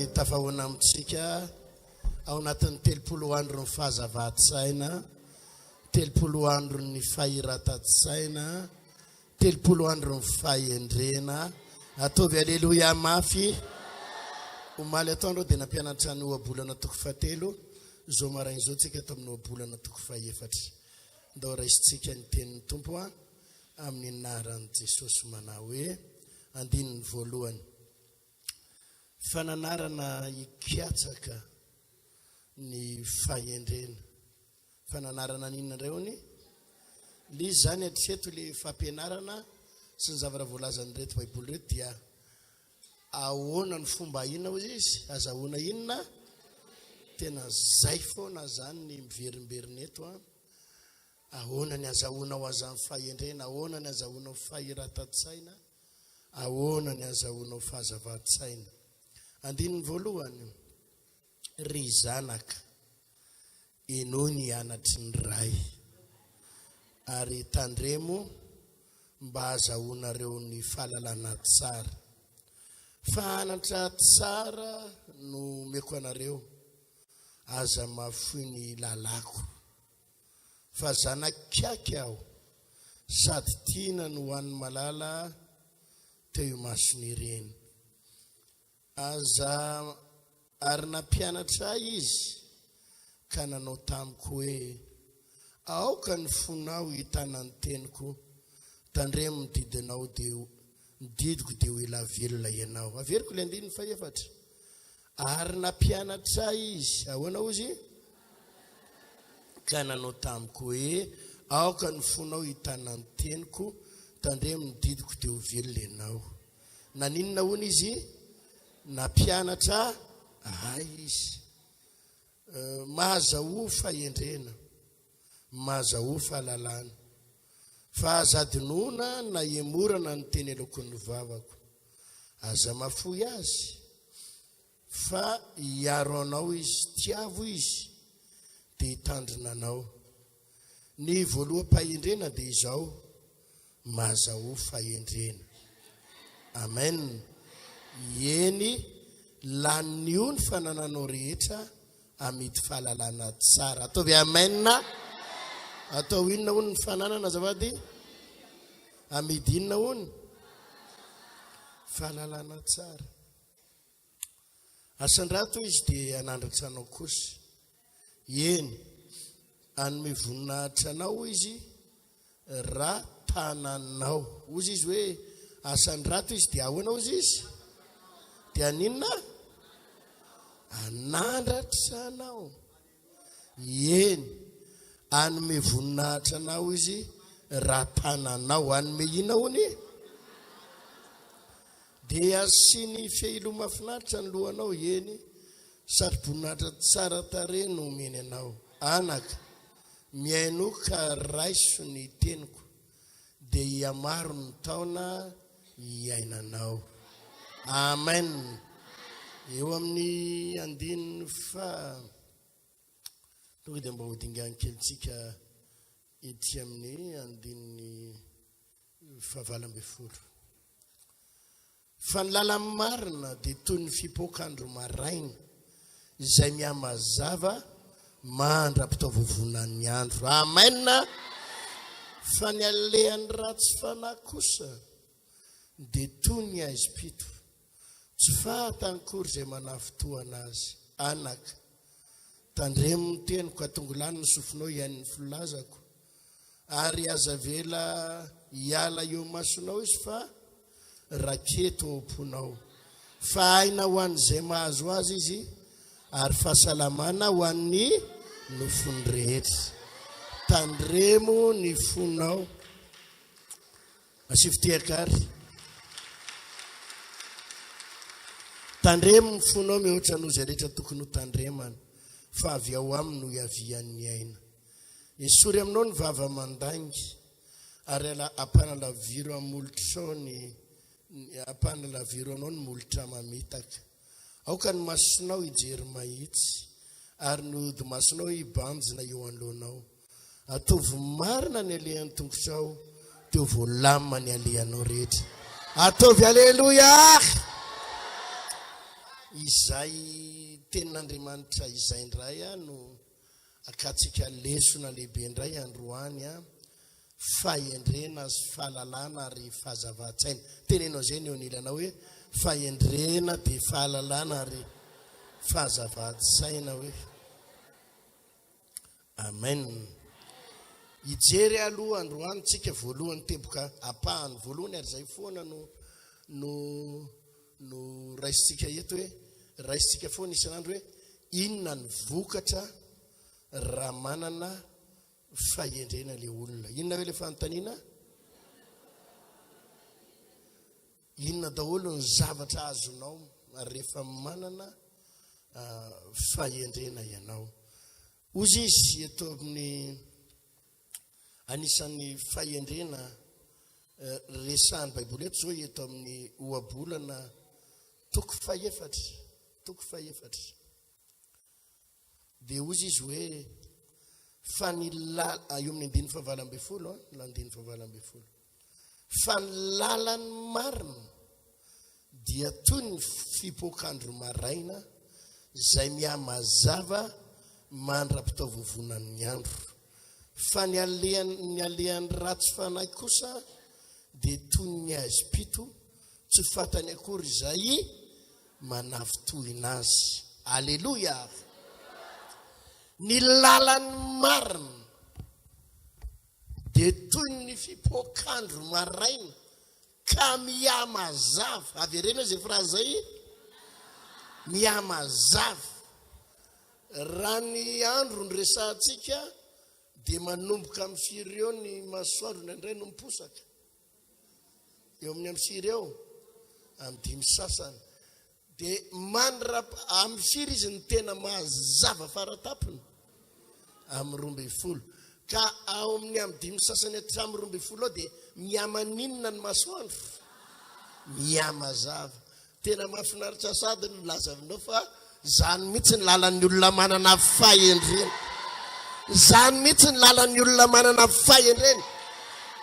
tafahona amitsika ao anatin'ny 30 andro ny fahazavantsaina, 30 andro ny fahiratatsaina, 30 andro ny fahendrena. Ataovy aleluia mafy. Omaly atoandro dia nampianatra ny ohabolana toko 7 zao maraina zao tsika ato amin'ny ohabolana toko 4. Ndao raisitsika ny tenin'ny tompo amin'ny anaran'i Jesosy manao hoe andininy voalohany. Fananarana ikiatsaka ny fahendrena. Fananarana ninona indray hony? Li zany atreto le fampianarana sy ny zavatra voalazan'ny reto baiboly reto dia ahoana ny fomba inona hozy izy? Azahoana inona? Tena zay foana zany ny miverimberina eto. Ahoana ny azahoana ho azan'ny fahendrena, ahoana ny azahoana ho fahiratatsaina, ahoana ny azahoana ho fahazavantsaina. Andininy voalohany, ry zanaka eno ny anatry ny ray ary tandremo mba azahoanareo ny fahalalana tsara. Fahanatra tsara no meko anareo aza mafoy ny lalako. Fa zanak'aiky aho sady tiana no hoan'ny malala teo masony ireny. Aza ary nampianatra izy ka nanao tamiko hoe aoka ny fonao hitana ny teniko, tandremo mididinao dia mididiko dia ho ela velona ianao. Averiko le andininy 4. Ary nampianatra izy ahoana ozy? Ka nanao tamiko hoe aoka ny fonao hitana ny teniko, tandremo mididiko dia ho velona ianao. Naninona hoana izy? Nampianatra izy. Mahazaho fahendrena, mahazaho fahalalana. Fa azadinona na emorana ny teny alokon'ny vavako. Aza mafoy azy. Fa hiaro anao izy, tiavo izy, dia hitandrina anao. Ny voaloham-pahendrena dia izao, mahazaho fahendrena. Amen. Eny lanio ny fanananao rehetra amidy fahalalana tsara. Ataovy amen. Atao inona hono ny fananana zavady? Amidy inona hono? Fahalalana tsara. Asandrato izy dia anandratra anao kosa. Eny anome voninahitra anao izy raha tananao. Ozy izy hoe asandrato izy dia ahoana ozy izy? Dia ninona? Anandratra anao. Eny anome voninahitra anao izy raha tananao. Anome inona hony? Dia asiny fehilo mahafinaritra ny lohanao. Eny sady voninahitra tsara tare no omeny anao. Anaka, miaino ka raiso ny teniko dia hiamaro ny taona hiainanao. Amen. Eo amin'ny andininy tonga dia mba hodingany kelitsika ety amin'ny andininy 9. Fa ny lalan'ny marina dia toy ny fipoakandro maraina izay mihamazava mandra-pitaovovonan'ny andro. Amen. Fa ny alehan'ny ratsy fanahy kosa dia toy ny aizim-pito tsy fahatankory izay manafotoana azy. Anaka, tandremo ny teniko atongolany ny sofinao ihanin'ny filazako, ary aza vela hiala eo masonao izy fa raketo omponao. Fa aina ho an'izay mahazo azy izy, ary fahasalamana ho an'ny nofony rehetra. Tandremo ny fonao. Asifitiakary. Tandremo ny fonao mihoatra noho izay rehetra tokony ho tandremana, fa avy ao aminy no hiavian'ny aina. Isory aminao ny vava mandangy, ary ampanalaviro amolotrao ampanalaviro anao ny molotra mamitaka. Aoka ny masonao hijery mahitsy, ary ny ody masonao hibanjina eo anoloanao. Ataovy marina ny alehan'ny tongotrao, teo voalamina ny alehanao rehetra. Ataovy aleluia. izay tenin'Andriamanitra izay indray no akatsika lesona lehibe indray androany fahendrena sy fahalalana ary fahazava-tsaina. Tenenao zay ny eo anilanao hoe fahendrena dia fahalalana ary fahazava-tsaina hoe amen. Ijery aloha androany tsika voalohany teboka apahany voalohany ary zay foana no raisitsika eto hoe raisitsika foana isan'andro hoe inona ny vokatra raha manana fahendrena le olona. Inona hoe le fanontaniana? Inona daholo ny zavatra azonao rehefa manana fahendrena ianao. Ozy izy eto amin'ny anisan'ny fahendrena resahan'ny baiboly eto zao eto amin'ny ohabolana toko faefatra dia ozy izy hoe fa ny eo amin'ny andiny fahavalambin'ny folo fa ny lalany marina dia toy ny fipoakandro maraina izay mihamazava mandra-pitaovovonan'ny andro, fa ny alehan'ny ratsy fanahy kosa dia toy ny azipito tsy fatany akory izay manafitohina azy. Alleluia. Ny lalany marina dia toy ny fipoakandro maraina ka mihamazava. Averena zay frazy zay, mihamazava. Raha ny andro ny resahantsika dia manomboka amin'ny firy eo ny masoandro indraindray no miposaka eo amin'ny amin'ny firy eo amin'ny dimy sasany, dia amin'ny firy izy ny tena mazava faratapony amin'ny 12, ka ao amin'ny dimy sasany hatramin'ny 12 dia miamaninona ny masoandro, mihamazava. Tena mahafinaritra sady no lazavinao fa zany mihitsy ny lalan'ny olona manana fahendrena. Zany mihitsy ny lalan'ny olona manana fahendrena.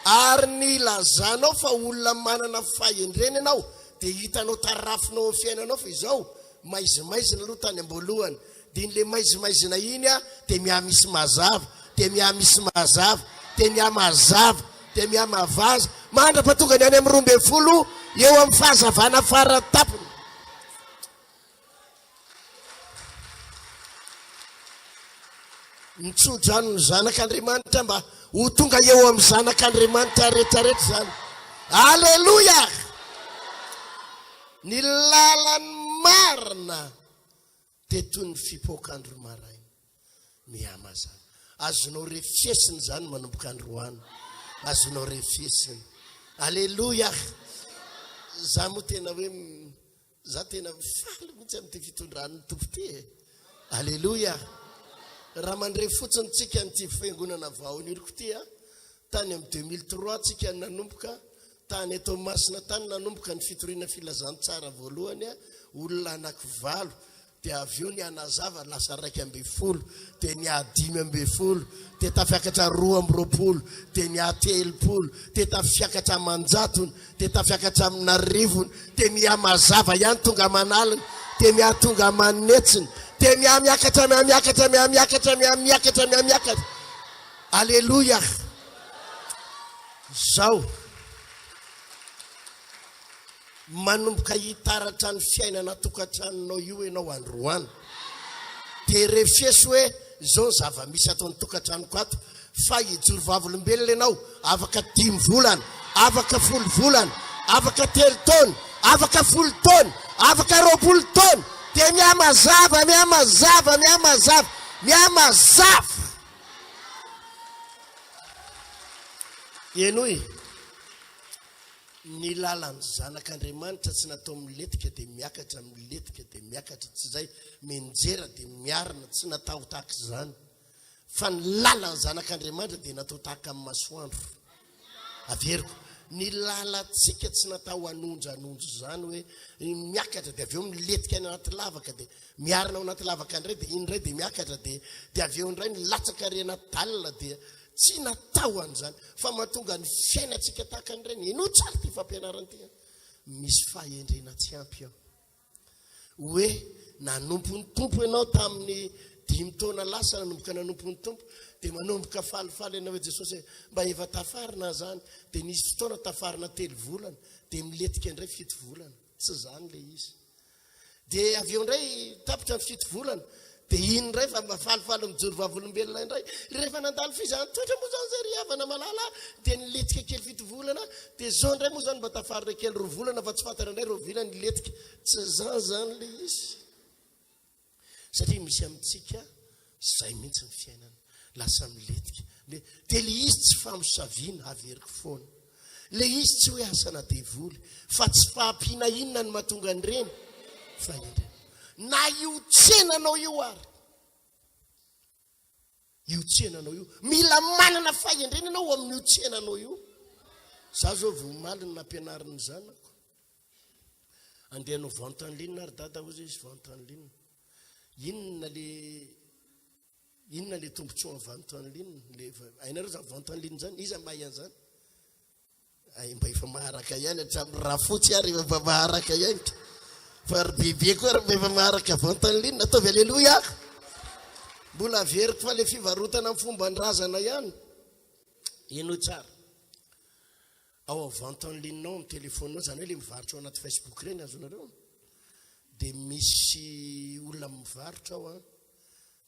Ary ny lazanao fa olona manana fahendrena ianao dia hitanao tarafinao amin'ny fiainanao fa izao maizimaizina aloha tany amboalohany, dia n'le maizimaizina iny dia mihamisy mazava, dia mihamisy mazava, dia mihamazava, dia mihamavaza mandrapatonga ny any amin'ny 12 eo amin'ny fahazavana faratapony. Nitsodrano ny zanak'Andriamanitra mba ho tonga eo amin'ny zanak'Andriamanitra rehetrarehetra zany. Alleluia. Ny lalany marina dia toy ny fipoakandro maraina mihamazava. Azonao refesiny zany manomboka androany, azonao refesiny. Alleluia. Za moa tena hoe za tena faly mihitsy amin'ny fitondran'ny tompo ty. Alleluia. Raha mandray fotsiny tsika nyty fiangonana Vahao niriko ty tany amin'ny 2003 tsika nanomboka, tany eto Masina tany nanomboka ny fitoriana filazantsara voalohany olona anankivalo, dia avy eo ny anazava lasa 2 dia ny 5 dia tafiakatra 20, dia ny 30, dia tafiakatra manjatony, dia tafiakatra amina rivony, dia mihamazava ihany tonga manaliny, dia mihatonga manetsiny, dia miamiakatra. Alleluia. Zao manomboka hitaratra ny fiainana tokantranonao io ianao androany, dia refesy hoe zao zava-misy atao ny tokantranoko ato, fa hijoro vavolombelona ianao afaka 10 volana, afaka 10 volana, afaka 3 taona, afaka 10 taona, afaka 20 taona, dia mihamazava. Enoy ny lalan'ny zanak'Andriamanitra tsy natao miletika dia miakatra, miletika dia miakatra, tsy zay menjera dia miarina, tsy natao tahaka izany. Fa ny lalan'ny zanak'Andriamanitra dia natao tahaka amin'ny masoandro. Averiko, ny lalantsika tsy natao hanonja zany hoe miakatra dia avy eo miletika any anaty lavaka, dia miarina ao anaty lavaka indray, dia indray dia miakatra, dia avy eo indray ny latsaka rena dalina, dia tsy natao an'izany. Fa mahatonga ny fiainantsika tahaka an'ireny. Ino tsara ty fampianaranty? Misy fahendrena tsy ampy ao. hoe nanompony tompo ianao tamin'ny 5 taona lasa nanomboka nanompony tompo dia manomboka falifaly ianao hoe Jesosy mba efa tafarina zany dia nisy fotoana tafarina 3 volana dia miletika indray 7 volana tsy zany le izy dia avy eo indray tapitra ny 7 volana dia iny indray fa falifaly mijoro vavolombelona indray rehefa nandalo fizany toetra moa zany zay ry havana malala dia niletika kely 7 volana dia zao indray moa zany mba tafarina kely 2 volana fa tsy fantana indray 2 volana niletika tsy zany le izy satria misy amintsika zay mihitsy ny fiainana lasa miletika dia le izy tsy famosaviana averiko foana le izy tsy hoe asana devoly fa tsy fahampiana inona ny mahatonga ny reny fahendrena na io tsenanao io ary io tsenanao io mila manana fahendrena ianao amin'io tsenanao io za zao vomaliny nampianariny zanako andehanao vente en ligne ary dada ozy izy vente en ligne inona le tombotsoa vente en ligne le ainareo za vente en ligne zany iza mahay zany ay mba efa maharaka ihany hatramin'ny raha fotsy ary efa maharaka ihany fa ry bebe koa ry efa maharaka vente en ligne ataovy alleloia mbola averiko fa le fivarotana amin'ny fomban-drazana ihany ino tsara ao vente en ligne nao amin'ny téléphone zany hoe le mivarotra ao anaty Facebook reny azonareo dia misy olona mivarotra ao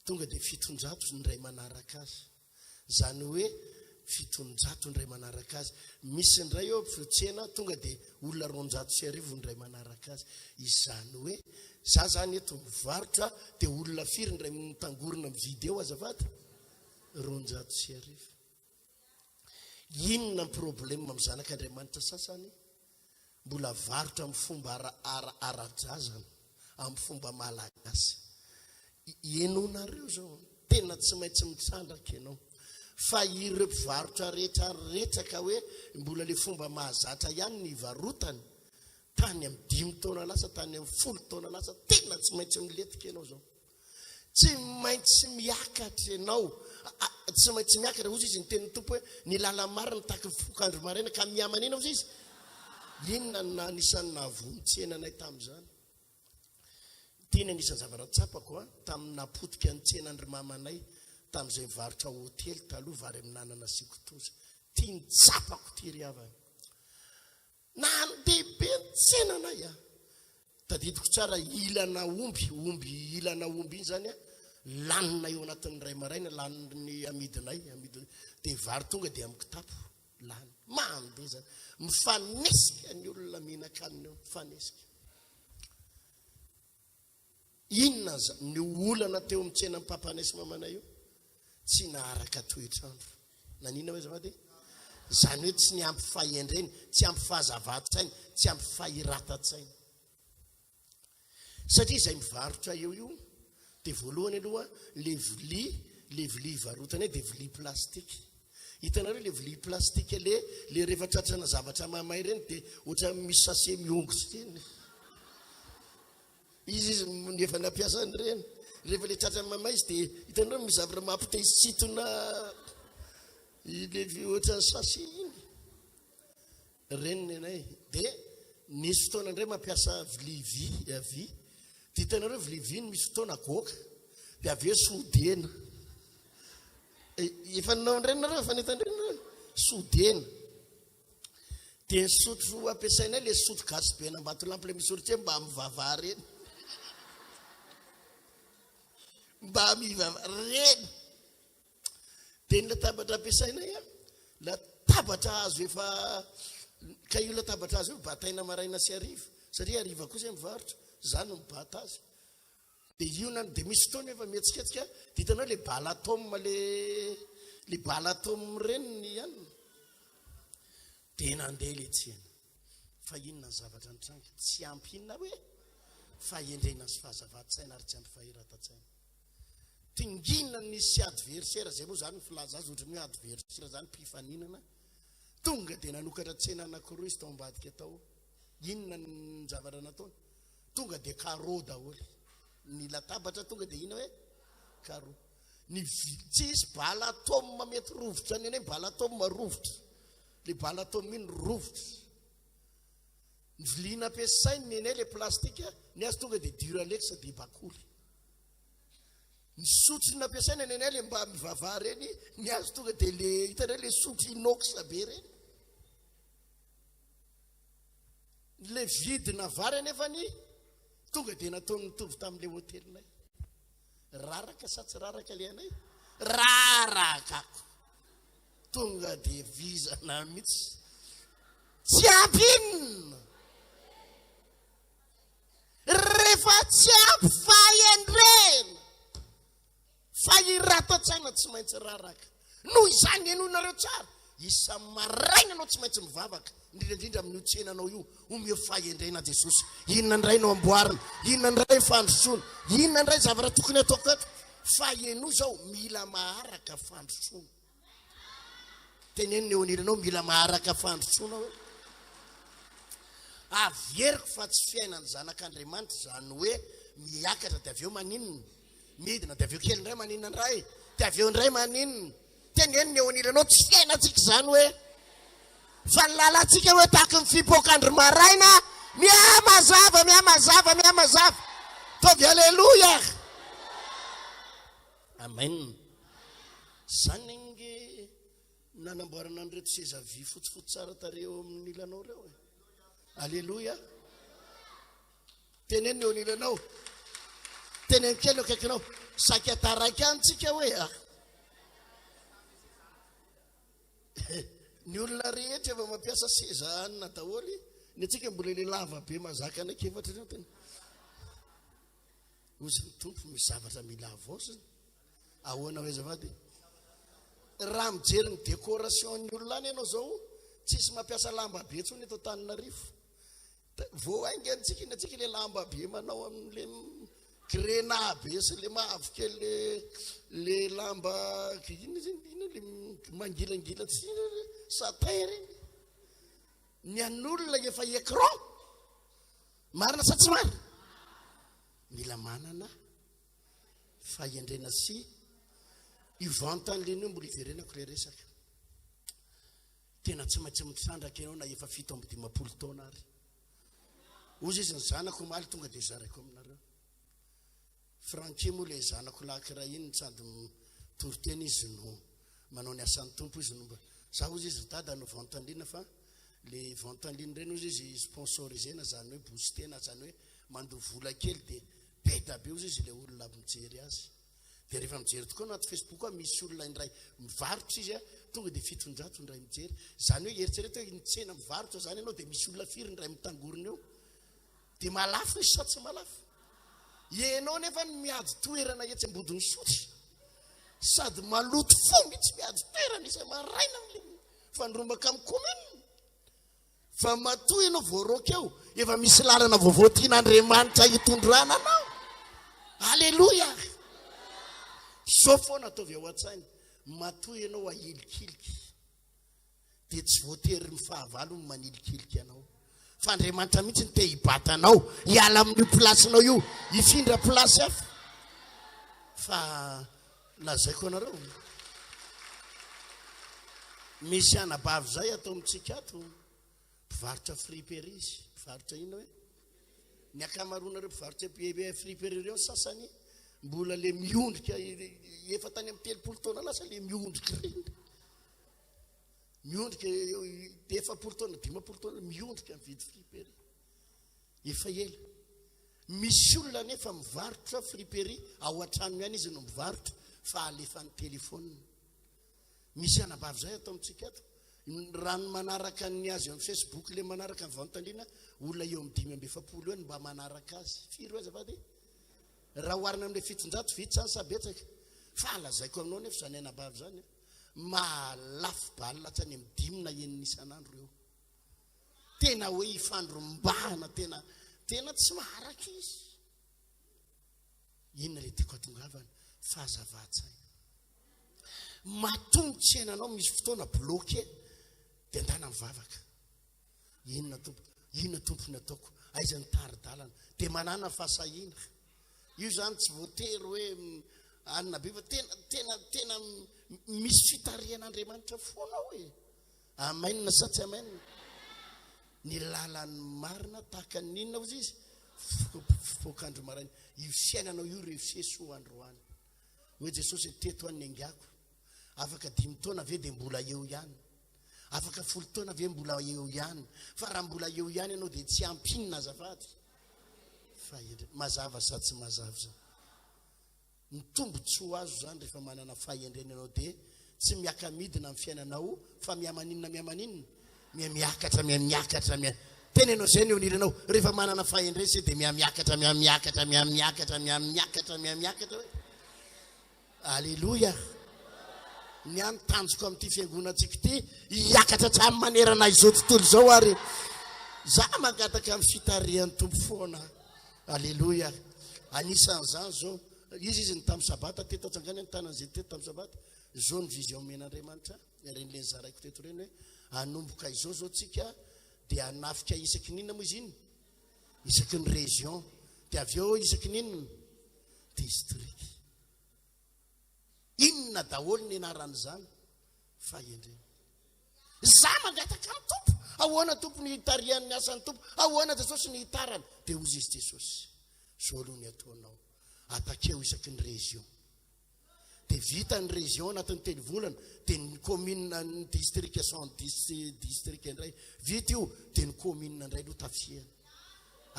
tonga dia 700 ny ray manaraka azy zany hoe 700 ny ray manaraka azy misy ndray eo fiotsena tonga dia olona 250 ny ray manaraka azy izany hoe za zany eto mivarotra dia olona firy ny ray mitangorona mividy eo azafady 250 inona problème amin'ny zanak'Andriamanitra sasany mbola varotra amin'ny fomba ara-drazana amin'ny fomba malagasy ienonareo zao tena tsy maintsy mitsandraka ianao fa ireo mpivarotra rehetra ka hoe mbola le fomba mahazatra ihany ny varotany tany amin'ny 5 taona lasa tany amin'ny 10 taona lasa tena tsy maintsy miletika ianao zao tsy maintsy miakatra ianao tsy maintsy miakatra ozy izy ny tenin'ny tompo hoe ny lala marina taky fokandro maraina ka miamanina ozy izy inona na anisan'ny nahavonintsena anay tamin'izany tena anisan'ny zavaratsapako tamin'ny napotika ny tsenandry mamanay tamin'izay mivarotra hôtely taloha vary amin'nanana sikotoza tia ny tsapako ty ry havana na ndehibe ny tsenanay tadidiko tsara ilana omby ilana omby iny zany lanina eo anatin'ny ray maraina laniny amidinay dia vary tonga dia amin'ny kitapo lany mandeha zany mifanesika ny olona mihinan-kanina eo mifanesika inona ny olana teo amin'ny tsena ny papanay sy mamanay io tsy naharaka toetrandro nanina hoe zavady zany hoe tsy ny ampy fahendreny tsy ampy fahazavato-tsainy tsy ampy fahirata-tsainy satria izay mivarotra eo io dia voalohany aloha le vilia varotana dia vilia plastika hitanareo le vilia plastika le rehefa tratrana zavatra mamay reny dia ohatra misy sase miongotra teny izy nefa nampiasany reny rehefa le tratrana mamay izy dia hitanareo misy zavatra mampite isitona le ohatra sase iny reny anay dia nisy fotoana indray mampiasa vilia vy dia hitanareo vilia vy misy fotoana goka dia avy eo sodena efa nanao ndrenareo efa netandrenareo sodena dia ny sotro ampiasainay le sotro gasy be nambato lampy le misy oritra mba mivava reny mba mivava reny dia ny latabatra ampiasainay latabatra azo efa ka io latabatra azo eo bataina maraina sy ariva satria ariva kosa mivarotra zany no mibata azy dia io dia misy fotoana efa mihetsiketsika dia hitanao le balatome le balatome reniny ihany dia nandeha le tsena fa inona ny zavatra nitranga tsy ampy inona hoe fahendrena sy fahazavato-tsaina ary tsy ampy fahirata-tsaina tinginina nisy adversaire zay moa zany filaza azy ohatran'ny hoe adversaire zany mpifaninana tonga dia nanokatra tsena anankiroa izy tao ambadika tao inona ny zavatra nataony tonga dia carreau daholo ny latabatra tonga dia ina hoe carreau ny tsisy balatome mety rovotra ny anay balatome rovotra le balatome iny rovotra vilia nampiasainy nenay le plastika ny azy tonga dia Duralex dia bakoly. Ny sotro nampiasaina nenay le mba mivavah reny ny azy tonga dia le hitanao le sotro inox be reny. Le vidina vary nefa ny tonga dia nataony nitovy tamin'ile hotelinay. Raraka sa tsy raraka le anay? Rarakako. Tonga dia vizana mihitsy. Tsy ampinina. Rehefa tsy ampy Fahendrena. Fa i rato-tsaina tsy maintsy raraka. Noho izany henonareo tsara. Isa maraina anao tsy maintsy mivavaka. Indrindra amin'ny tsenanao io. Omeo Fahendrena Jesosy. Inona indray no amboarina. Inona indray fandrosoana. Inona indray zavatra tokony ataoko eto. Fa eno zao mila maharaka fandrosoana. Teneno ny oniranao mila maharaka fandrosoana hoe. Averiko fa tsy fiainany zanak'Andriamanitra zany hoe miakatra dia avy eo maninona. Midina dia avy eo kely indray maninona indray. Dia avy eo indray maninona. Teneno ny oniranao tsy fiainantsika zany hoe. Fa lalantsika hoe tahaka ny fipoakandro maraina. Miamazava, miamazava, miamazava. Tovy aleluia. Amen. Zany nge nanamboarana an'ireto seza vy fotsifotsy tsara tareo amin'ny ilanao reo. Aleluia. Teneno ny oniranao. Teneno kely akaikinao. Saika taraiky antsika hoe ny olona rehetra efa mampiasa seza anina daholy. Ny atsika mbola le lava be mazaka anaiky efatra reo tena. Ozy ny tompo misy zavatra mila avaosiny. Ahoana hoe zavady. Raha mijery ny décoration ny olona any ianao zao. Tsisy mampiasa lamba be tsony eto Antananarivo. Vao ainga antsika iny atsika le lamba be manao amin'le grenat be sy le mavokely le lamba ino le mangilangila tsy satin reny. Ny an'olona efa écran. Marina sa tsy marina? Mila manana Fahendrena sy ivantan'le mbola iverenako le resaka. Tena tsy maintsy mitsandraka ianao na efa 7 taona ary. Ozy izy ny zanako maly tonga dia zaraiko aminareo. Frankie moa le zanako lakira iny sady Toriteny izy no manao ny asan'ny tompo izy no. Za ozy izy dada no vantanliana fa le vantanliana reny ozy izy sponsorisena zany hoe boostena zany hoe mandoa vola kely dia beda be ozy izy le olona mijery azy. Dia rehefa mijery tokoa anaty Facebook misy olona indray mivarotra izy tonga dia 700 indray mijery. Zany hoe eritrereto hoe nitsena mivarotra zany ianao dia misy olona firy indray mitangorona eo. Dia malafo izy sa tsy malafo. Ianao nefa miady toerana etsy ambodiny sotry. Sady maloto fo mihitsy miady toerana izay maraina amin'le fandrombaka amin'ny commune. Fa matoy ianao voaroka eo efa misy lalana vaovao tian'Andriamanitra hitondrana anao. Aleluia. Sao foana ataovy ao an-tsainy. Matoy ianao ahilikiliky. Dia tsy voatery ny fahavalo ny manilikiliky ianao. Fa Andriamanitra mihitsy ny te hibatanao. Hiala amin'ny plasinao io. Hifindra plasy hafa. Fa lazaiko anareo. Misy anabavy zay atao amintsika ato. Mpivarotra fripery izy. Mpivarotra ino hoe? Ny akamaroanareo mpivarotra fripery ireo sasany mbola le miondrika efa tany amin'ny 30 taona lasa le miondrika reny. Miondrika 40 taona 50 taona miondrika mividy fripery. Efa ela. Misy olona nefa mivarotra fripery ao an-trano ihany izy no mivarotra fa alefa ny telefônina. Misy anabavy zay atao amintsika ato. Rano manaraka ny azy amin'ny Facebook le manaraka ny vantaliana olona eo amin'ny 570 eo mba manaraka azy. Firy hoe zavady? Raha oharina amin'le 700 vitsy zany sabetsaka. Fa lazaiko aminao nefa zany anabavy zany. Malafo balina hatrany amin'ny 5 na enina isan'andro eo. Tena hoe ifandrombahana tena tsy maharaka izy. Inona le tiako atongavana? Fahazavatsay. Matongotra iananao misy fotoana bloqué dia andana mivavaka. Inona tompony ataoko? Aiza ny taridalana? Dia manana fahasahiana. Io zany tsy voatery hoe anina be fa tena misy fitarian'Andriamanitra foana hoe. Amen sa tsy amen? ny lalany marina tahaka ninona ozy izy fokandro maraina io fiainanao io rehefa soa androany hoe Jesosy teto any angako afaka 5 taona ve dia mbola eo ihany afaka 10 taona ve mbola eo ihany fa raha mbola eo ihany ianao dia tsy ampinina azafady mazava sa tsy mazava zany ny tombontsoa azo zany rehefa manana fahendrena ianao dia tsy miaka-midina amin'ny fiainanao fa miamaninina miakatra tenenao zay ny oniranao rehefa manana fahendrena dia miakatra hoe alleluia ny antanjoko amin'ity fiangonantsika ity hiakatra hatramin'ny manerana izao tontolo izao ary za mangataka amin'ny fitarihan'ny tompo foana alleluia anisan'izany zao izy ny tamin'ny sabata teto atsangany ny tanany zay teto tamin'ny sabata zao ny vision men'Andriamanitra ren'ilay zaraiko teto reny hoe anomboka izao zao tsika dia anafika isaky ninona moa izy iny isaky ny région dia avy eo isaky ninona district inona daholo ny anaran'izany fahendrena za mangataka amin'ny tompo ahoana tompo ny hitarian'ny asan'ny tompo ahoana Jesosy ny hitarany dia ozy izy Jesosy zao aloha ny ataonao atakeo isaky ny région dia vita ny région anatin'ny telo volana dia ny commune ny district district indray vita io dia ny commune indray no tafiana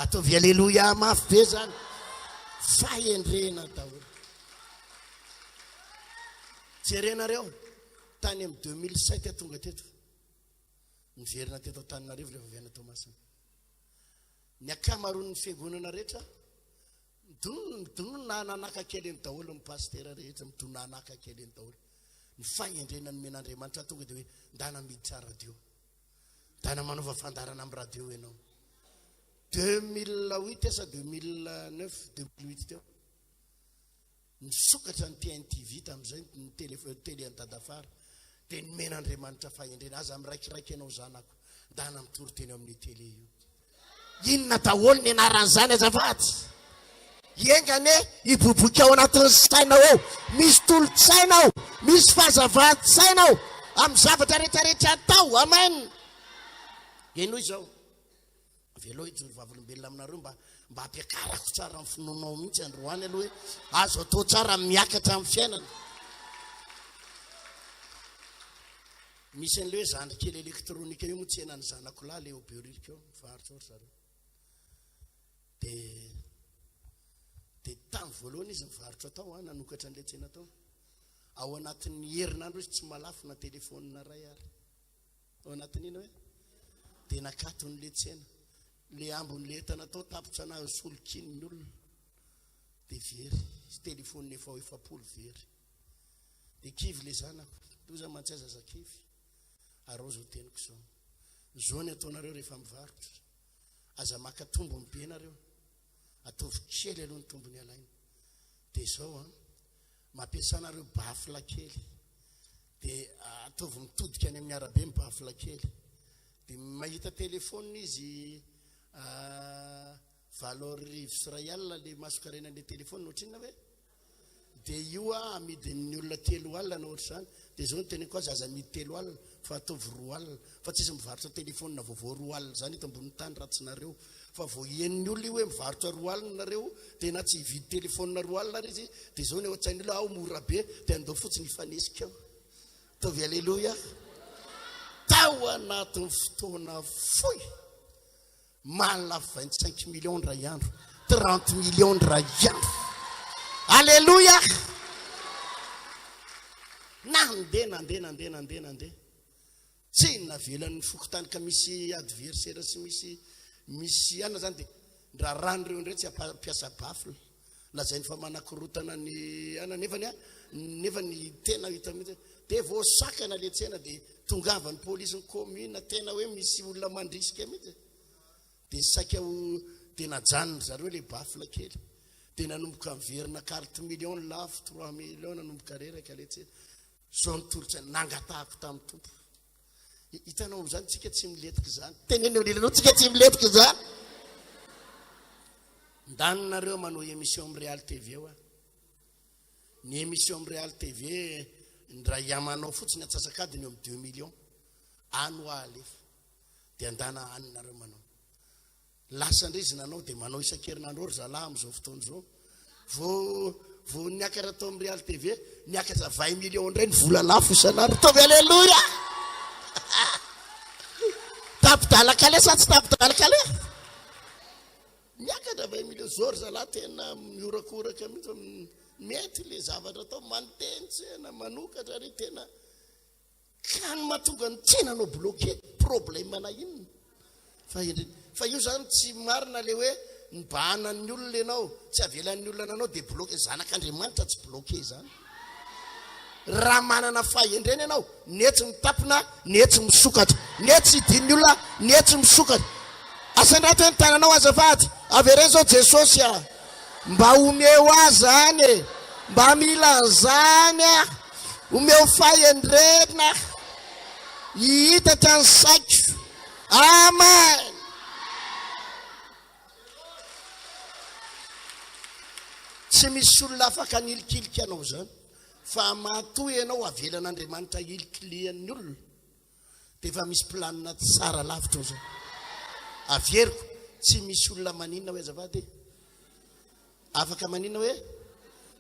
ataovy alleluia mafy be zany fahendrena daholo jerenareo tany amin'ny 2007 tonga teto niverina teto Antananarivo rehefa viana Tomasina ny akamaroan'ny fiangonana rehetra midonona nanaka kely ny daholo ny pasteur rehetra midonona nanaka kely ny daholo ny fahendrena ny men'Andriamanitra tonga dia hoe ndana miditra radio ndana manova fandarana amin'ny radio ianao 2008 sa 2009 2008 teo nisokatra ny TNTV tamin'izay ny télé an-tadafara dia ny men'Andriamanitra fahendrena aza miraikiraiky ianao zanako ndana mitory-teny amin'ny télé io inona daholo ny anaran'izany azafady iengane iboboky ao anatin'ny sainao ao misy tolo-tsainao misy fahazavady-tsainao amin'ny zavatra rehetrarehetra atao amen eno izao veloha ijory vavolombelona aminareo mba hampiakarako tsara amin'ny finoanao mihitsy androany aloha hoe azo atao tsara miakatra amin'ny fiainana misy an'le hoe zandrikely elektronika io moa tsy henany zanako lahy le obeorika eo mivarotra ohatry zareo dia tamin'ny voalohany izy mivarotra tao nanokatra an'le tsena tao ao anatin'ny herinandro izy tsy malafina telefonina ray ary ao anatin'ina hoe dia nakaton'le tsena le ambon'le entana tao tapotsana solokiny olona dia very telefony efa 700 very dia kivy le zanako toza mantsaza zakivy arao zao teniko zao zao ny ataonareo rehefa mivarotra aza maka tombony be nareo ataovy kely aloha ny tombony alaina dia zao mampiasanareo bafla kely dia ataovy mitodika any amin'ny arabe mibafla kely dia mahita telefony izy valeur Israel le masokarenan'le telefony ohatrinona hoe dia io amidin'ny olona 3 alina na ohatr' zany dia zao ny teniko koa aza amidy 3 alina fa ataovy 2 alina fa tsy izy mivarotra telefony vaovao 2 alina zany ito ambony tany ratsinareo fa vao ien'ny olona io hoe mivarotra 2 alina nareo dia na tsy hividy telefonina 2 alina ary izy dia zao ny ohatsain'ny olona ao mora be dia andao fotsiny hifanesika ao ataovy alleluia tao anatin'ny fotoana foy malafo 25 millions ray andro 30 millions ray andro alleluia nandeha tsy navelan'ny fokotanika misy adversaire sy misy ana zany dia raha ran'ireo indray tsy ampiasa bafla lazainy fa manakorotana ny ana nefa ny tena hita mihitsy dia voasakana le tsena dia tongavany polisy ny commune tena hoe misy olona mandrisika mihitsy dia saika dia najanony zareo le bafla kely dia nanomboka miverina 4 millions lafo 3 millions nanomboka reraka le tsena zao nitolotsany nangatahako tamin'ny tompo hitanao zany tsika tsy miletika zany teneny olilanao tsika tsy miletika zany ndanonareo manao émission amin'ny Real TV eo ny émission amin'ny Real TV ndra yamanao fotsiny atsasakadiny eo amin'ny 2 millions annual efa dia andana hanina manao lasa ndrizy nanao dia manao isan-kerinandro zalahy amin'izao fotoana izao vo niakatra tao amin'ny Real TV niakatra 20 millions indray ny vola lafo isan'andro tovy aleluia tapidalakale sa tsy tapidalakale niakatra 20 millions zao ry zalahy tena miorakoraka mihitsy mety le zavatra tao mantentsena manokatra ry tena kan mahatonga ny tsenanao bloqué problème na inona fa io zany tsy marina le hoe nibahana ny olona ianao tsy avelan'ny olona anao dia bloqué zanak'Andriamanitra tsy bloqué zany raha manana fahendrena ianao netsy mitapina netsy misokatra netsy idin'ny olona netsy misokatra asandrato ny tananao azafady avere zao Jesosy mba omeo azany mba mila zany omeo fahendrena hihitatra ny saiko amen tsy misy olona afaka nilikiliky anao zany fa matoy ianao avelan'Andriamanitra ilikilian'ny olona dia efa misy planina tsara lavitra zao averiko tsy misy olona maninona hoe azafady afaka maninona hoe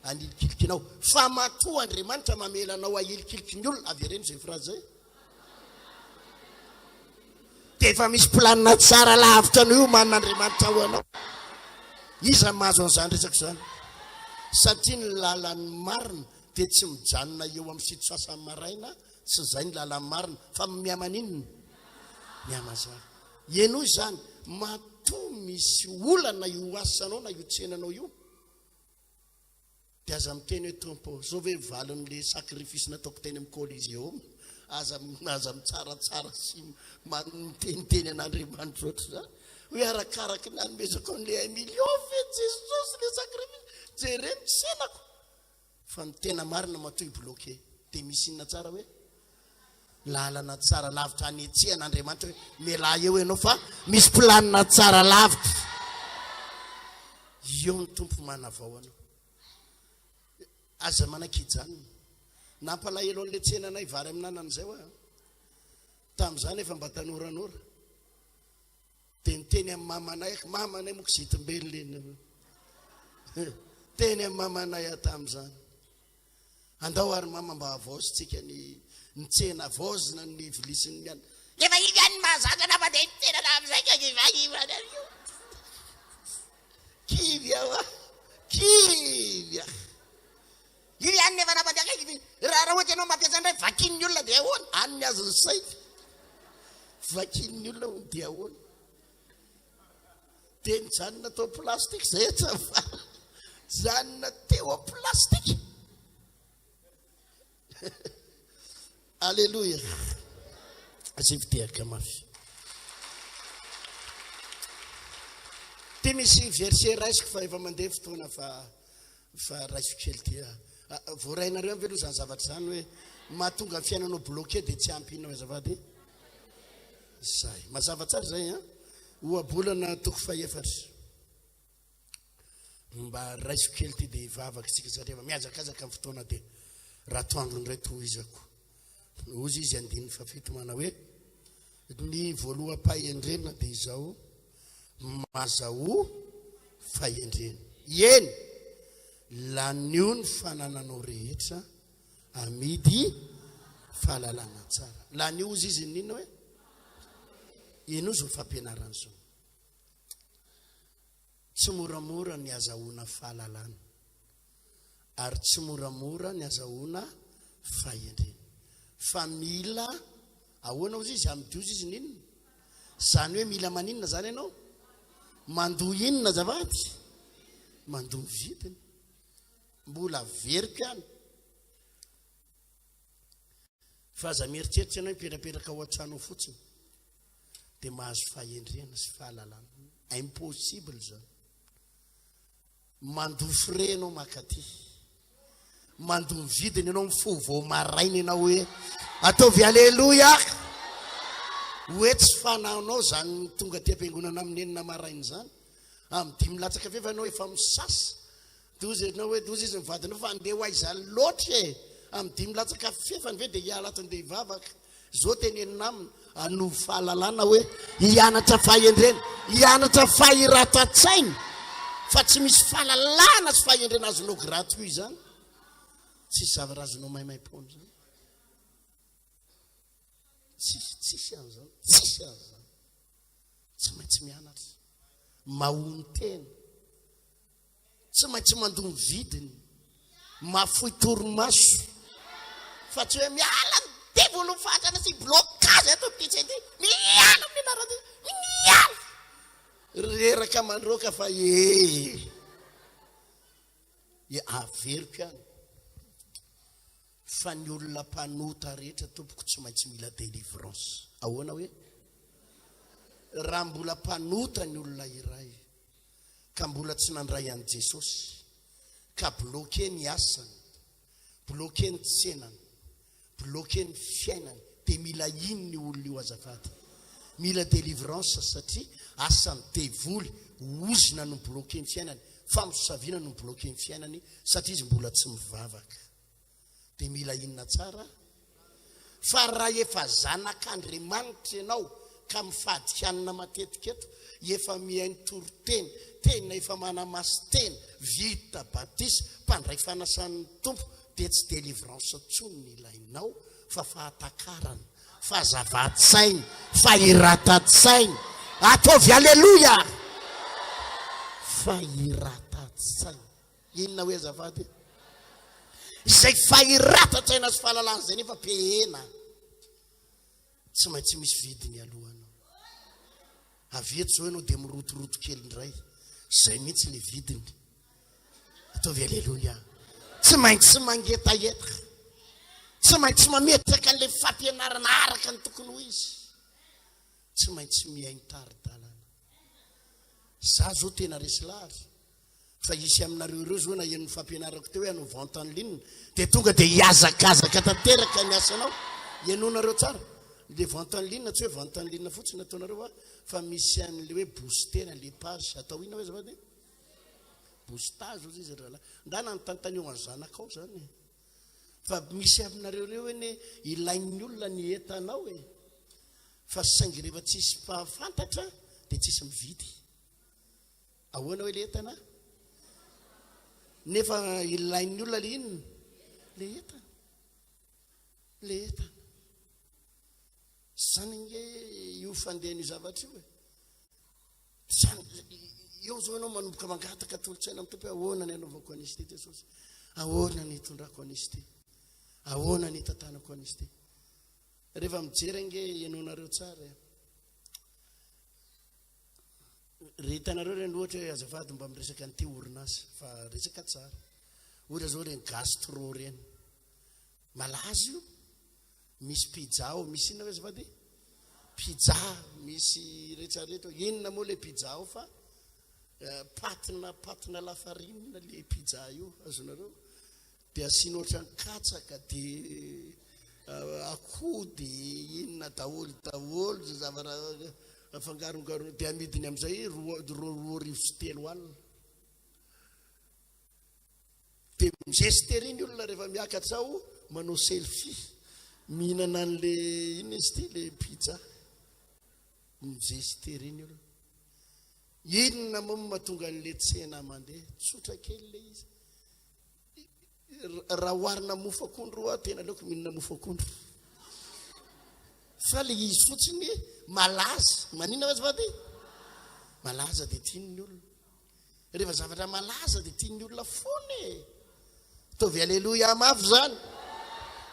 anilikiliky anao fa matoa Andriamanitra mamela anao ahilikiliky ny olona avereno zay phrase zay dia efa misy planina tsara lavitra no io man'Andriamanitra ho anao iza mahazo an'izany resaka zany satria ny lalan'ny marina dia tsy mijanona eo amin'ny sitosasany maraina sy zay ny lalan'ny marina fa miamaninona miamazana ienoy zany matoa misy olana io asanao na io tsenanao io dia aza miteny hoe tompo zao ve valin'le sacrifice nataoko teny amin'ny Coliseo aza mitsaratsara sy miteniteny an'Andriamanitra oatra zany hoe arakaraky ny anomezako an'le 1 million fe Jesosy le sacrifice jereny tsenako fa ny tena marina matoy bloqué dia misy inona tsara hoe lalana tsara lavitra anetsehan'Andriamanitra hoe melahy eo ianao fa misy planina tsara lavitra eo ny tompo manavao anao aza manakijany nampalahelo an'le tsenanay vary amin'nanan'izay hoe tamin'izany efa mba tanoranora dia niteny amin'ny mamanay mamanay moko zitim-belona teny amin'ny mamanay tamin'izany andao ary mama mba havaozintsika ny tsena vaozina ny vilisiny miana efa ivy any mahazatra fa dia tena amin'izay kaivaiva kivy aho kivy ivy any nefa napadiaka ivy raha ohatra ianao mampiasa indray vakin'ny olona dia ahoana any azy ny saika vakin'ny olona dia ahoana dia nijanona tao plastika zay tsafa janona teo a plastika Alléluia. Asivitiaka mafy. Ty misy verset raisiko fa efa mandeha fotoana fa raisiko kely ty. Voarainareo velo zany zavatra zany hoe mahatonga ny fiainanao bloqué dia tsy ampy inona azafady. Zay. Mazava tsara zay ohabolana toko faefatra. Mba raisiko kely ty dia vavaka tsika satria miazakazaka amin'ny fotoana dia raha toandro indray tohizako ozy izy 17 mana hoe ny voaloham-pahendrena dia izao mazao fahendrena eny lanio ny fanananao rehetra amidy fahalalana tsara lanio ozy izy ninona hoe eno zo fampianarana zao tsy moramora ny azahoana fahalalana ary tsy moramora ny azahoana fahendrena fa mila ahoana ozy izy amin'ny diozy izy ninona zany hoe mila maninona zany ianao mandoa inona zavady mandoa vidiny mbola verika any fa aza mieritreritra ianao mipetrapetraka ao an-trano fotsiny dia mahazo fahendrena sy fahalalana impossible zany mandoa frais ianao makaty mandoa vidiny ianao mifovao maraina ianao hoe ataovy aleloia hoe tsy fanaonao zany tonga ty am-piangonana amin'ny enina maraina zany amin'ny 5 latsaka fefa ianao efa misasa dozy ianao hoe dozy izy mivadinao fa andeha ho aiza loatra amin'ny 5 latsaka fefa ny ve dia hialatony dia hivavaka zao tenenina aminy anovo fahalalana hoe hianatra fahendrena, hianatra fahiratatsainy, fa tsy misy fahalalana sy fahendrena azonao gratuit zany, tsisy zavatra azonao maimaim-pona zany. Tsisy an'izany, tsisy an'izany. Tsy maintsy mianatra, mahony tena, tsy maintsy mandony vidiny, mafoy torimaso, fa tsy hoe miala devolo fatrana sy blocage eto ty miala amin'ny anarany miala reraka mandroka fa averiko ihany fa ny olona mpanota rehetra tompoko tsy maintsy mila délivrance. Ahoana hoe raha mbola mpanota ny olona iray ka mbola tsy nandray an' Jesosy ka bloqué ny asany, bloqué ny tsenany, bloqué ny fiainany, dia mila ino ny olona io azafady? Mila délivrance satria asany devoly ozina no bloqué ny fiainany, famosaviana no bloqué ny fiainany satria izy mbola tsy mivavaka. Dia mila inona tsara? Fa raha efa zanak'Andriamanitra ianao ka mifadika anina matetika eto, efa mihaino toriteny, tena efa manamaso teny, vita batisa, mpandray fanasan'ny tompo, dia tsy délivrance tsony ny ilainao fa fahatakarana, fahazava-tsainy, fahiratat-tsainy. Ataovy aleluia! Fahiratat-tsainy. Inona hoe azafady? Izay fahiratat-tsaina sy fahalalana zay nefa pehena, tsy maintsy misy vidiny alohana. Aveto zao ianao dia mirotoroto kely indray, izay mihitsy le vidiny. Ataovy aleluia! Tsy maintsy mangetaheta, tsy maintsy mametraka an'ilay fampianarana araka ny tokony ho izy, tsy maintsy mihaino tari-dalana. Za zao tena resy lahatra, fa isy aminareo ireo zao na ian'ny fampianarako teo hoe anao vente en ligne, dia tonga dia hiazakazaka tanteraka ny asanao. Ianonareo tsara, le vente en ligne tsy hoe vente en ligne fotsiny ataonareo fa misy an'le hoe booster an'le page, atao ina hoe zavady? Boostage ozy izy raha ndana ny tantany eo any zanakao zany, fa misy aminareo reo hoe ne ilain'ny olona ny entanao e, fa saingy rehefa tsisy mpahafantatra dia tsisy mividy. Ahoana hoe le entana? Nefa ilain'ny olona le inona? Le entana, le entana. Zany nge io fandehan'io zavatra io e. Eo zao ianao manomboka mangataka tolotsaina amin'ny tompo, ahoana ny anaovako an'izy ty Jesosy? Ahoana ny itondrako an'izy ty? Ahoana ny tantanako an'izy ty? Rehefa mijery nge ianonareo tsara, rehitanareo reny ohatra hoe azafady mba miresaka an'ity orinasa, fa resaka tsara. Ohatra zao reny gastro reny, malaza io, misy pizza ao, misy inona hoe azafady? Pizza, misy rehetrarehetra. Inona moa le pizza ao fa patina lafarinina le pizza io, azonareo? Dia asiana ohatra ny katsaka, dia akoho, dia inona daholo zay zavatra afangarongarona, dia amidiny amin'izay roa rivo sy telo alina. Dia mizestery iny olona rehefa miakatra ao, manao selfie, mihinana an'le ina izy ty, le pizza. Mizestery iny olona. Inona moa mahatonga an'le tsena mandeha? Tsotra kely le izy. Raha oharina mofo akondro tena aleoko mihinana mofo akondro. Fa le izy fotsiny malaza, manina hoe zavady? Malaza dia tian'ny olona. Rehefa zavatra malaza dia tian'ny olona fony. Tovy aleluia mafy zany.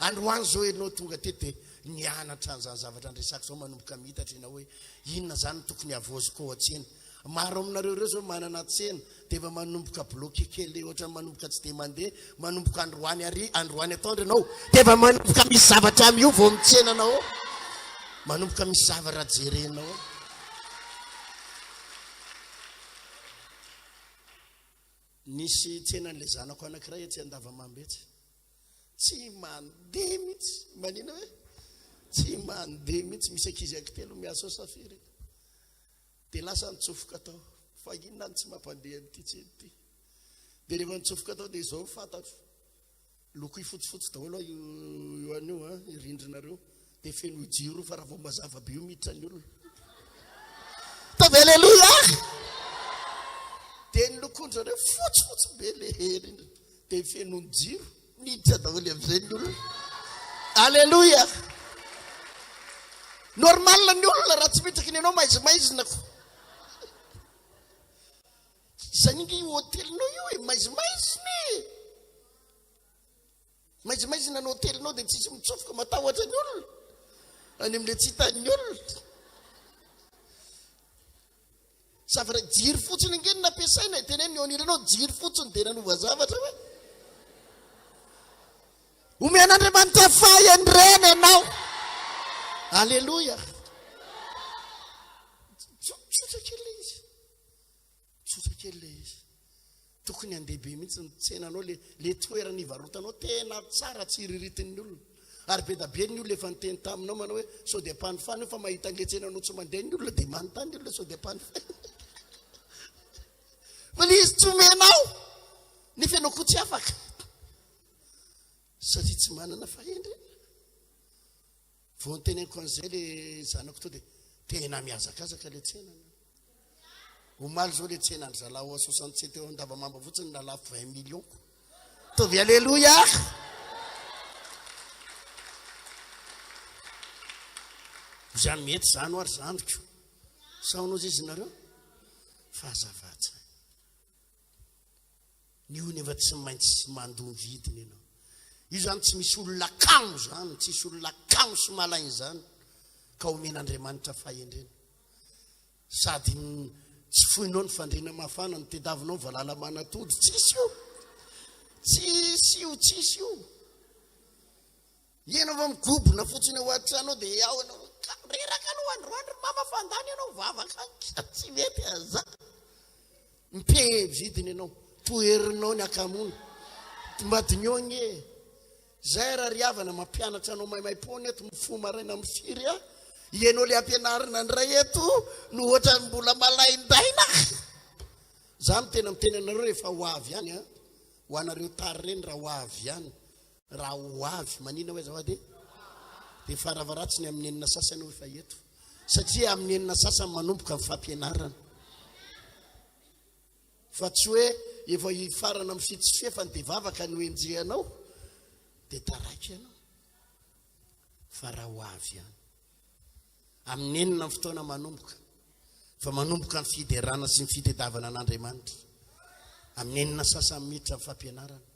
Androany zao ianao tonga tety nianatra an'izany zavatra andresaka zao, manomboka mitatra ianao hoe inona zany tokony avoziko ao an-tsena. Maro aminareo reo zao manana tsena, dia efa manomboka bloqué kely, ohatra manomboka tsy dia mandeha, manomboka androany ataondra ianao, dia efa manomboka misy zavatra amin'io vao mitsenanao, manomboka misy zavatra jerenao. Nisy tsenan'le zanako anankiray etsy Andavamambetsy, tsy mandeha mihitsy, manina hoe tsy mandeha mihitsy, misy ankizy ankitelo miasa ao safiry, dia lasa nitsofoka tao, fa inona ny tsy mampandeha amin'ity tseny ity. Dia rehefa nitsofoka tao dia izao fantatro, loko fotsifotsy daholo io an'io, irindrinareo, dia feno jiro fa raha vao mazava be io miditra ny olona. Tavy aleluia. Dia nolokondra reo fotsifotsy be le hery dia feno jiro miditra daholo amin'izay ny olona. Aleluia. Normal ny olona raha tsy miditra kinenao maizimaizina ko. Zanigi io hotelinao io e maizimaizina e. Maizimaizina ny hotelinao dia tsisy mitsofoka matahotra ny olona any amin'ilay tsy hitan'ny olona. Safara jiro fotsiny ingeny nampiasaina teneny oniranao jiro fotsiny dia nanova zavatra hoe omen'Andriamanitra fahendrena ianao. Aleluia. Tsotra kely le izy. Tsotra kely le izy. Tokony andehibe mihitsy ny tsenanao le toerana ivarotanao tena tsara tsy iriritin'ny olona. Ary be da be ny olona efa niteny taminao manao hoe sao dia mpanofany fa mahita an'ilay tsenanao tsy mandeha ny olona dia manontany olona sao dia mpanofany. Fa le izy tsy omenao ny fenao koa tsy afaka satria tsy manana fahendrena. Vao nyteneniko an'izay le zanako to dia tena miazakazaka le tsenana. Omaly zao le tsenandry zalaho 67 eo andavamamba fotsiny nalafo 20 millions. Tovy aleluia. Zany mety zany ary zandriko. Saonao izy nareo fahazavatsy. Ny ony efa tsy maintsy mandoa vidiny ianao. Io zany tsy misy olona kamo zany, tsisy olona kamo sy malainy zany ka omen'Andriamanitra fahendrena. Sady tsy foinao ny fandriana mafana ny tediavinao ny valala manatody. Tsisy io. Tsisy io, tsisy io. Ianao va migobona fotsiny ao an-tranao dia ao anao reraka anao androandro mama fandany ianao vavaka tsy mety aza. Mpe vidiny ianao. Toerinao ny akamony. Mbadiniogny e. Zay raha riavana mampianatra anao maimai-pony eto mifo maraina amin'ny firy a. Ianao le ampianarina ndray eto no ohatra mbola malaindaina. Za mitena miteny anareo rehefa ho avy ihany a. Ho anareo tary reny raha ho avy ihany. Raha ho avy manina hoe zawady. Dia faravaratsiny amin'ny enina sasany ho efa eto. Satria amin'ny enina sasany manomboka amin'ny fampianarana. Fa tsy hoe efa hifarana amin'ny fito sy fefany dia vavaka ny hoenjehanao dia taraiky ianao. Fa raha ho avy ihany. Amin'ny enina ny fotoana manomboka. Fa manomboka ny fiderana sy ny fitediavana an'Andriamanitra. Amin'ny enina sasany miditra amin'ny fampianarana.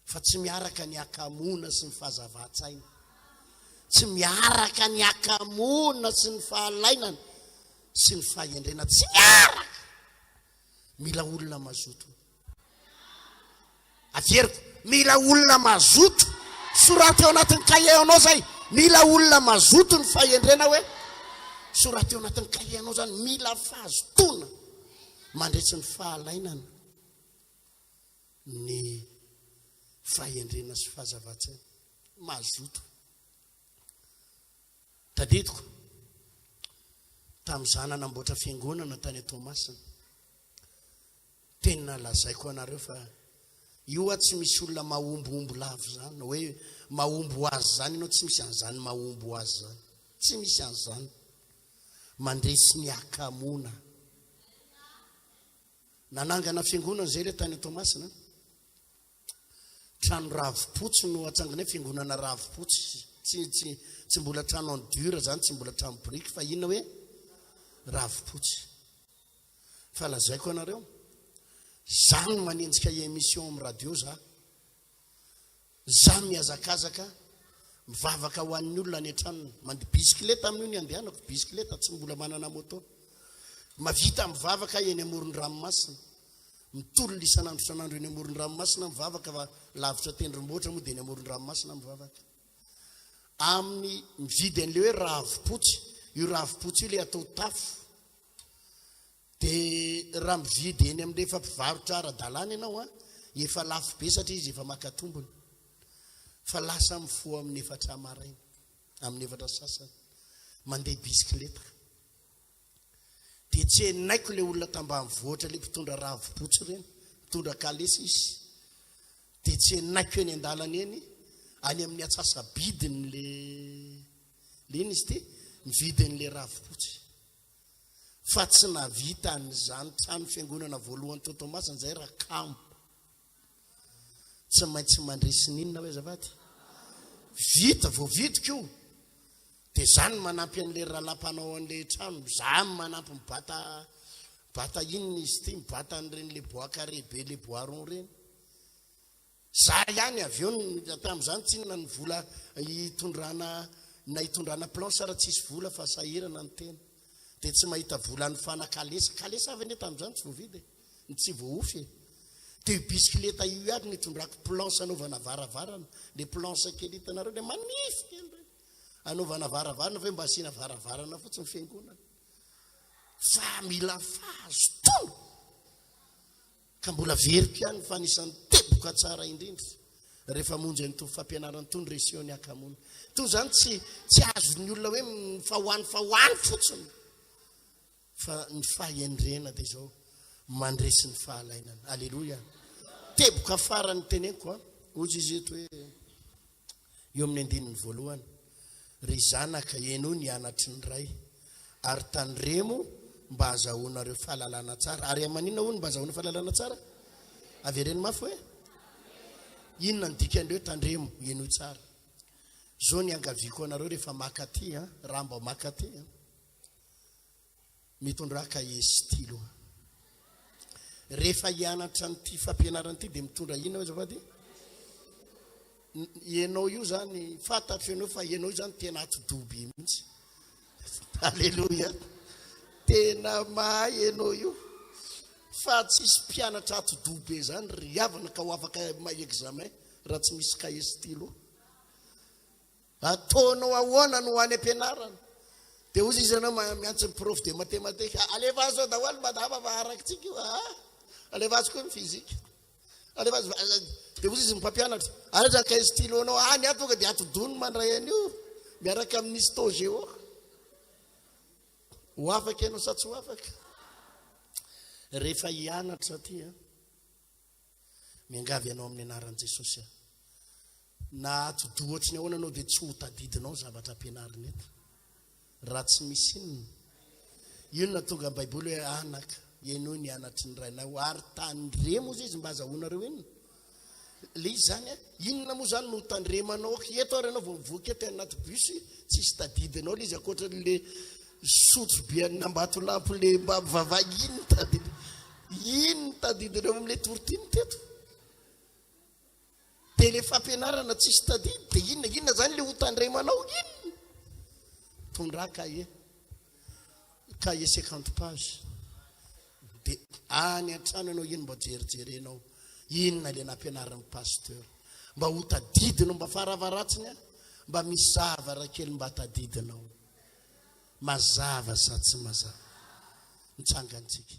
Fa tsy miaraka ny akamona sy ny fahazavatsaina. Tsy miaraka ny akamona sy ny fahalainana sy ny fahendrena. Tsy miaraka. Mila olona mazoto. Averiko, mila olona mazoto. Soraty eo anatin'ny kahie anao zay. Mila olona mazoto ny fahendrena hoe. Soraty eo anatin'ny kahie anao zany. Mila fahazotona. Mandretsy ny fahalainana. Ny fahendrena sy fahazavatsaina. Mazoto. Tadidiko. Tamin'izany namboatra fiangonana tany Tomasina. Tena lazaiko anareo fa io tsy misy olona mahombohombo lavo zany hoe mahombo azy zany ianao tsy misy an'izany mahombo azy zany. Tsy misy an'izany. Mandresy ny akamona. Nanangana fiangonana zay le tany Tomasina. Trano ravipotsy no atsanganay fiangonana ravipotsy. Tsy mbola trano en dur zany, tsy mbola trano brique fa inona hoe ravipotsy. Fa lazaiko anareo. Zany manenjika émission amin'ny radio za. Za miazakazaka mivavaka ho an'ny olona any an-tranony. Mandeha bisikileta amin'io ny andehanako, bisikileta tsy mbola manana moto. Mavita mivavaka eny amoron-dranomasina. Mitolona isan'andro isan'andro eny amoron-dranomasina mivavaka fa lavitra tendrombohitra moa dia eny amoron-dranomasina mivavaka. Amin'ny mividy an'ilay hoe ravipotsy. Io ravipotsy io le atao tafo. Dia raha mividy eny amin'ilay efa mpivarotra ara-dalàna ianao a, efa lafo be satria izy efa maka tombony. Fa lasa mifoha amin'ny 4 maraina, amin'ny 4 sasany, mandeha bisikileta. Dia tsy henaiko ilay olona tambanivohitra ilay mpitondra ravipotsy ireny, mpitondra kalesy izy. Dia tsy henaiko eny an-dalana eny, any amin'ny atsasabidiny ilay leny izy ty mividin'le rafotsy fa tsy navita an'izany trano fiangonana voalohany tao Tomasina zay raha kampo tsy maintsy mandresy ninona hoe zavady vita voavidiko io dia zany manampy an'le rahalampanao an'le trano zany manampy mibata inona izy ty mibata an'ireny le bois carré be le bois rond reny za ihany avy eo tamin'izany tsy inona ny vola hitondrana planche raha tsisy vola fa sahirana ny tena dia tsy mahita vola ny fanakalesa avy ane tamin'izany tsy voavidy tsy voaofy dia bisikileta io aby nitondrako planche anaovana varavarana le planche kely hitanareo le manify kely reny anaovana varavarana fa mba asiana varavarana fotsiny fiangonana fa mila fahazotono ka mbola veriko ihany fa anisan'ny teboka tsara indrindra rehefa monjy an'itony fampianarana itony resiony akamony toy zany tsy azony olona hoe fahoany fotsiny fa ny fahendrena dia zao mandresy ny fahalainana alleloia teboka farany teneniko ozy izy eto hoe eo amin'ny andininy voalohany ry zanaka eno ny anatry ny ray ary tandremo mba azahoanareo fahalalana tsara ary amanina hono mba azahoana fahalalana tsara avereny mafy hoe inona ny dikandreo tandremo eno tsara zao ny angaviko anareo rehefa makaty raha mba makaty mitondra cahier stylo rehefa hianatra n'ity fampianarana ity dia mitondra inona hoe zavady ianao io zany fantatro ianao fa ianao io zany tena atodoby mihitsy alleloia tena mahay ianao io fa tsisy mpianatra atodoby zany riavana ka ho afaka ma-examen raha tsy misy cahier stylo ataonao ahoana no hoany ampianarana dia ozy izy anao miantso ny prof de matematika aleva zao daholo madama maharakitsika io alevazy koa ny fizika alevazy dia ozy izy mpampianatra ary zany cahier stylo anao any tonga dia atodony mandray an'io miaraka amin'ny stogeo ho afaka ianao sa tsy ho afaka rehefa hianatra ty miangavy ianao amin'ny anaran'i Jesosy na atodohatry ny ahoana anao dia tsy ho tadidinao zavatra ampianarina eto raha tsy misy inona inona tonga baiboly hoe anaka ianao ny anatry ny rainao ary tandremo izy mba azahoanareo inona le izy zany inona moa zany no tandremanao eto ary anao voavoaka eto anaty busy tsisy tadidinao le izy akoatran'le sotro be nambato lampo le mba mivavah ino tadidinao amin'le Toriteny teto dia le fampianarana tsisy tadidy dia inona zany le ho tandremanao inona tondra cahier 50 page dia any an-trano ianao ino mba jerijerenao inona le nampianaran'ny pasteur mba ho tadidinao mba faravaratsiny mba misy zavara kely mba tadidinao mazava sa tsy mazava mitsangantsika